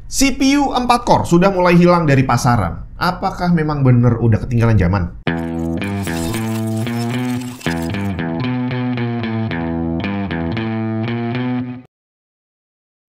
CPU 4 core sudah mulai hilang dari pasaran. Apakah memang benar udah ketinggalan zaman?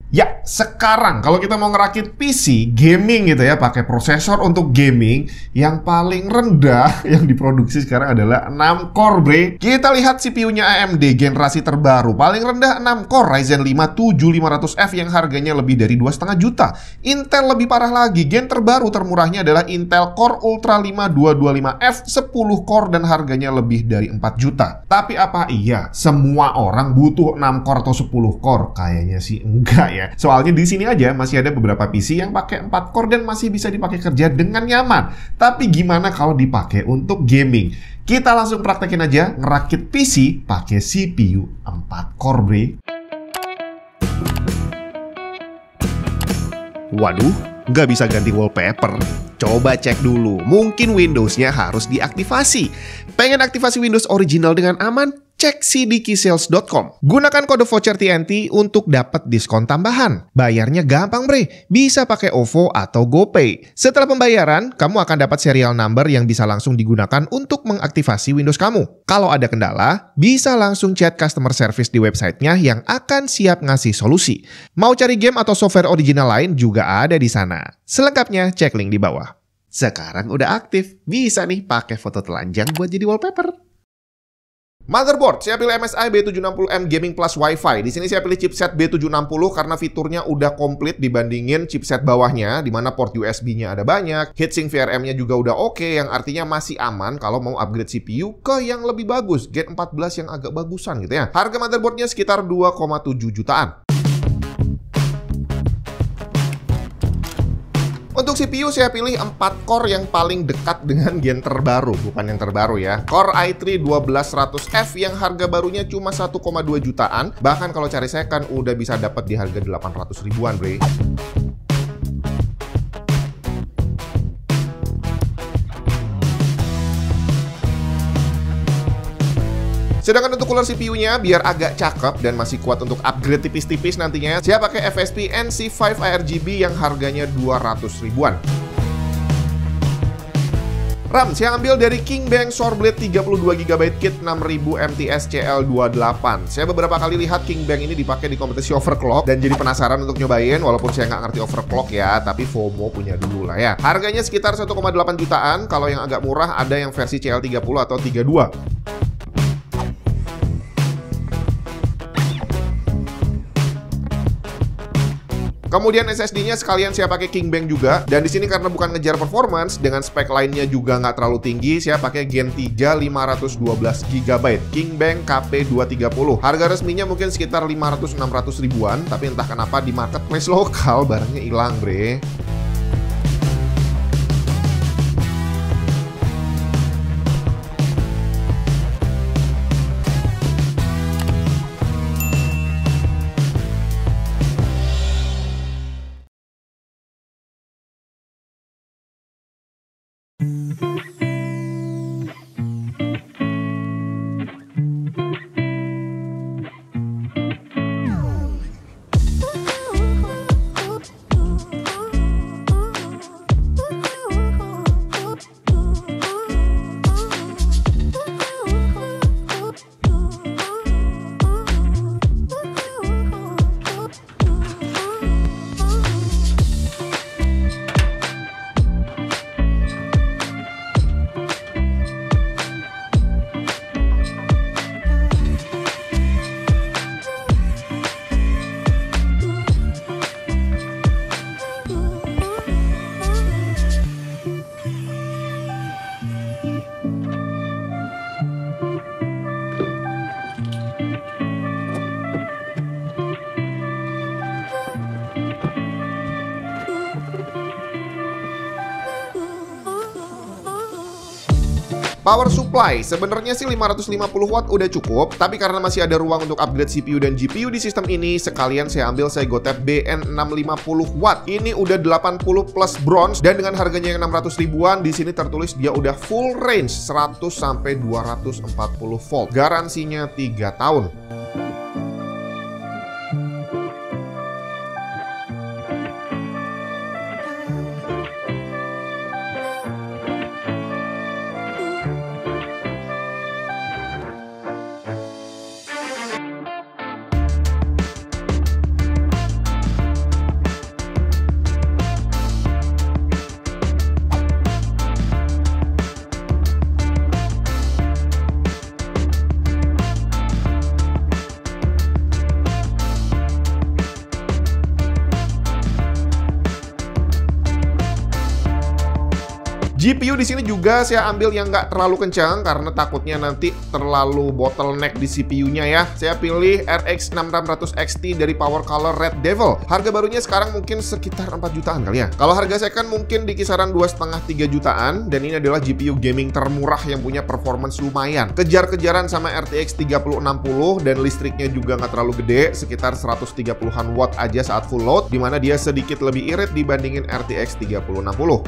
Ya, sekarang kalau kita mau ngerakit PC gaming gitu ya, pakai prosesor untuk gaming, yang paling rendah yang diproduksi sekarang adalah 6 core, bre. Kita lihat CPU-nya AMD generasi terbaru, paling rendah 6 core Ryzen 5 7500F yang harganya lebih dari 2,5 juta. Intel lebih parah lagi, gen terbaru termurahnya adalah Intel Core Ultra 5 225F 10 core dan harganya lebih dari 4 juta. Tapi apa iya semua orang butuh 6 core atau 10 core? Kayaknya sih enggak ya. Soalnya di sini aja masih ada beberapa PC yang pakai 4 core dan masih bisa dipakai kerja dengan nyaman. Tapi gimana kalau dipakai untuk gaming? Kita langsung praktekin aja ngerakit PC pakai CPU 4 core, bre. Waduh, nggak bisa ganti wallpaper. Coba cek dulu, mungkin Windows-nya harus diaktifasi. Pengen aktifasi Windows original dengan aman? Cek cdkeysales.com. Gunakan kode voucher TNT untuk dapat diskon tambahan. Bayarnya gampang, bre. Bisa pakai OVO atau GoPay. Setelah pembayaran, kamu akan dapat serial number yang bisa langsung digunakan untuk mengaktifasi Windows kamu. Kalau ada kendala, bisa langsung chat customer service di websitenya yang akan siap ngasih solusi. Mau cari game atau software original lain juga ada di sana. Selengkapnya cek link di bawah. Sekarang udah aktif, bisa nih pakai foto telanjang buat jadi wallpaper. Motherboard, saya pilih MSI B760M Gaming Plus Wi-Fi. Di sini saya pilih chipset B760 karena fiturnya udah komplit dibandingin chipset bawahnya, di mana port USB-nya ada banyak, heatsink VRM-nya juga udah oke, yang artinya masih aman kalau mau upgrade CPU ke yang lebih bagus, Gen 14 yang agak bagusan gitu ya. Harga motherboardnya sekitar 2,7 jutaan. Untuk CPU saya pilih 4 core yang paling dekat dengan gen terbaru, bukan yang terbaru ya. Core i3 12100F yang harga barunya cuma 1,2 jutaan. Bahkan kalau cari second udah bisa dapat di harga 800 ribuan, bre. Sedangkan untuk cooler CPU-nya biar agak cakep dan masih kuat untuk upgrade tipis-tipis nantinya, saya pakai FSP NC5 ARGB yang harganya 200 ribuan. RAM saya ambil dari KingBank Shoreblade 32GB kit 6000 MTS CL28. Saya beberapa kali lihat KingBank ini dipakai di kompetisi overclock dan jadi penasaran untuk nyobain, walaupun saya nggak ngerti overclock ya, tapi FOMO punya dulu lah ya. Harganya sekitar 1,8 jutaan, kalau yang agak murah ada yang versi CL30 atau 32. Kemudian SSD-nya sekalian saya pakai KingBank juga, dan di sini karena bukan ngejar performance, dengan spek lainnya juga nggak terlalu tinggi, saya pakai Gen 3 512GB KingBank KP230. Harga resminya mungkin sekitar 500-600 ribuan, tapi entah kenapa di marketplace lokal barangnya hilang, bre. Power supply, sebenarnya sih 550 watt udah cukup, tapi karena masih ada ruang untuk upgrade CPU dan GPU di sistem ini, sekalian saya ambil Seigotep BN650 watt. Ini udah 80 plus bronze, dan dengan harganya yang 600 ribuan, di sini tertulis dia udah full range 100 sampai 240 volt. Garansinya 3 tahun. GPU di sini juga saya ambil yang nggak terlalu kencang karena takutnya nanti terlalu bottleneck di CPU-nya ya. Saya pilih RX 6600 XT dari Power Color Red Devil. Harga barunya sekarang mungkin sekitar 4 jutaan kali ya. Kalau harga second mungkin di kisaran 2,5-3 jutaan, dan ini adalah GPU gaming termurah yang punya performance lumayan. Kejar-kejaran sama RTX 3060 dan listriknya juga nggak terlalu gede, sekitar 130-an watt aja saat full load, dimana dia sedikit lebih irit dibandingin RTX 3060.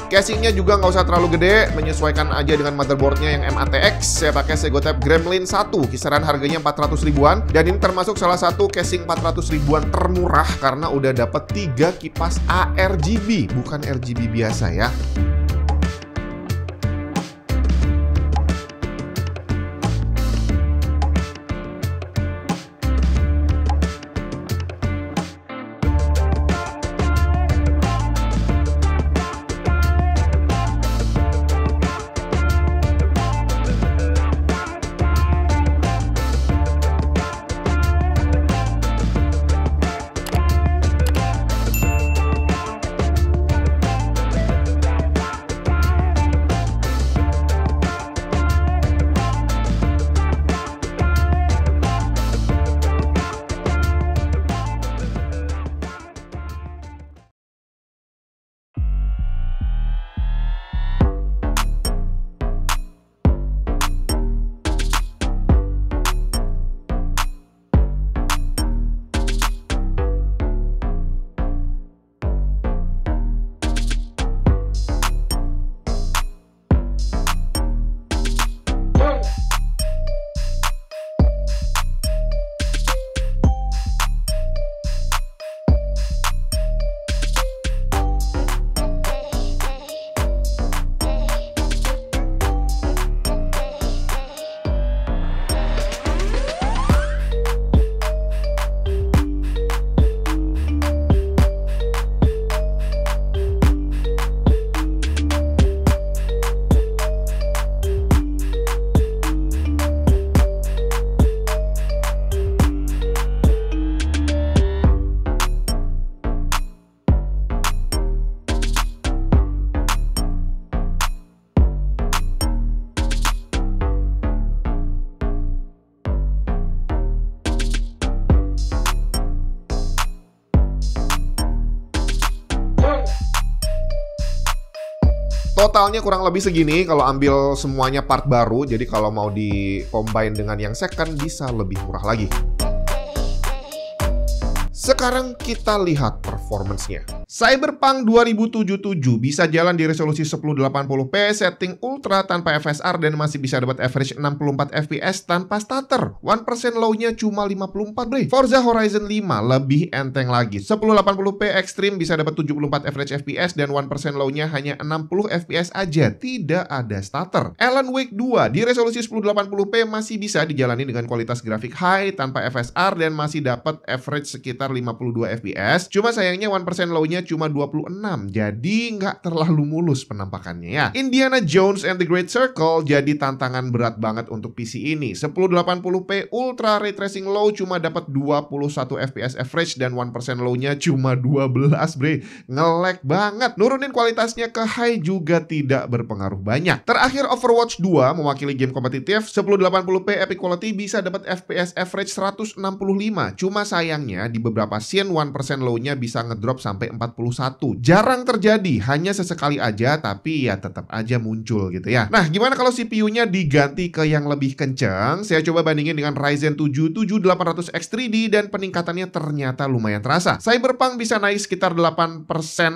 Casingnya juga nggak usah terlalu gede, menyesuaikan aja dengan motherboardnya yang MATX. Saya pakai Segotep Gremlin 1, kisaran harganya 400 ribuan. Dan ini termasuk salah satu casing 400 ribuan termurah karena udah dapet 3 kipas ARGB, bukan RGB biasa ya. Totalnya kurang lebih segini kalau ambil semuanya part baru. Jadi kalau mau di-combine dengan yang second bisa lebih murah lagi. Sekarang kita lihat performance-nya. Cyberpunk 2077 bisa jalan di resolusi 1080p, setting ultra tanpa FSR, dan masih bisa dapat average 64 fps tanpa stutter. 1% low-nya cuma 54 bre. Forza Horizon 5 lebih enteng lagi. 1080p Extreme bisa dapat 74 average fps dan 1% low-nya hanya 60 fps aja, tidak ada stutter. Alan Wake 2 di resolusi 1080p masih bisa dijalani dengan kualitas grafik high tanpa FSR dan masih dapat average sekitar 52 fps. Cuma sayangnya 1% low-nya cuma 26, jadi nggak terlalu mulus penampakannya ya. Indiana Jones and the Great Circle jadi tantangan berat banget untuk PC ini. 1080p Ultra Ray Tracing Low cuma dapat 21 fps average dan 1% low-nya cuma 12 bre. Nge-lag banget. Nurunin kualitasnya ke high juga tidak berpengaruh banyak. Terakhir Overwatch 2 mewakili game kompetitif. 1080p Epic Quality bisa dapat fps average 165. Cuma sayangnya di beberapa scene 1% low-nya bisa ngedrop sampai 41. Jarang terjadi, hanya sesekali aja, tapi ya tetap aja muncul gitu ya. Nah, gimana kalau CPU-nya diganti ke yang lebih kenceng? Saya coba bandingin dengan Ryzen 7 7800X 3D dan peningkatannya ternyata lumayan terasa. Cyberpunk bisa naik sekitar 8%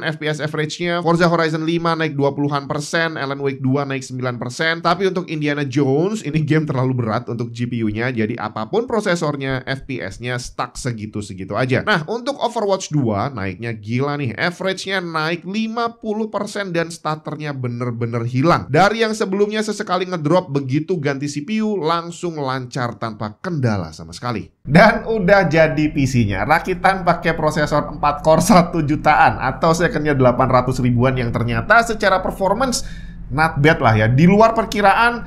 FPS average-nya, Forza Horizon 5 naik 20-an%, Alan Wake 2 naik 9%, tapi untuk Indiana Jones, ini game terlalu berat untuk GPU-nya, jadi apapun prosesornya, FPS-nya stuck segitu-segitu aja. Nah, untuk Overwatch 2 naiknya gila nih, average-nya naik 50% dan starternya bener-bener hilang. Dari yang sebelumnya sesekali ngedrop, begitu ganti CPU langsung lancar tanpa kendala sama sekali. Dan udah jadi PC-nya, rakitan pakai prosesor 4 core 1 jutaan atau secondnya 800 ribuan yang ternyata secara performance not bad lah ya. Di luar perkiraan,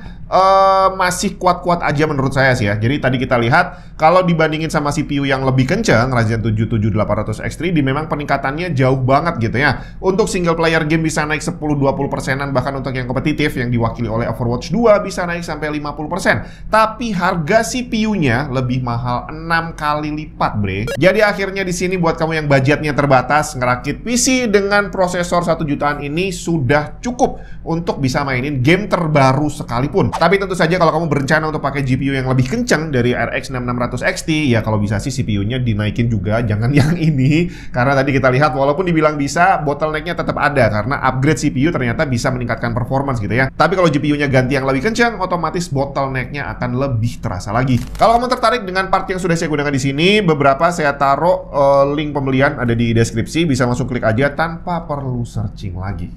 masih kuat-kuat aja menurut saya sih ya. Jadi tadi kita lihat kalau dibandingin sama CPU yang lebih kencang, Ryzen 7 7800X3 memang peningkatannya jauh banget gitu ya. Untuk single player game bisa naik 10-20%-an, bahkan untuk yang kompetitif yang diwakili oleh Overwatch 2 bisa naik sampai 50%. Tapi harga CPU-nya lebih mahal 6 kali lipat, bre. Jadi akhirnya di sini buat kamu yang budgetnya terbatas, ngerakit PC dengan prosesor 1 jutaan ini sudah cukup untuk bisa mainin game terbaru sekalipun. Tapi tentu saja kalau kamu berencana untuk pakai GPU yang lebih kencang dari RX 6600 XT, ya kalau bisa sih CPU-nya dinaikin juga, jangan yang ini. Karena tadi kita lihat walaupun dibilang bisa, bottleneck-nya tetap ada karena upgrade CPU ternyata bisa meningkatkan performance gitu ya. Tapi kalau GPU-nya ganti yang lebih kencang, otomatis bottleneck-nya akan lebih terasa lagi. Kalau kamu tertarik dengan part yang sudah saya gunakan di sini, beberapa saya taruh link pembelian ada di deskripsi, bisa langsung klik aja tanpa perlu searching lagi.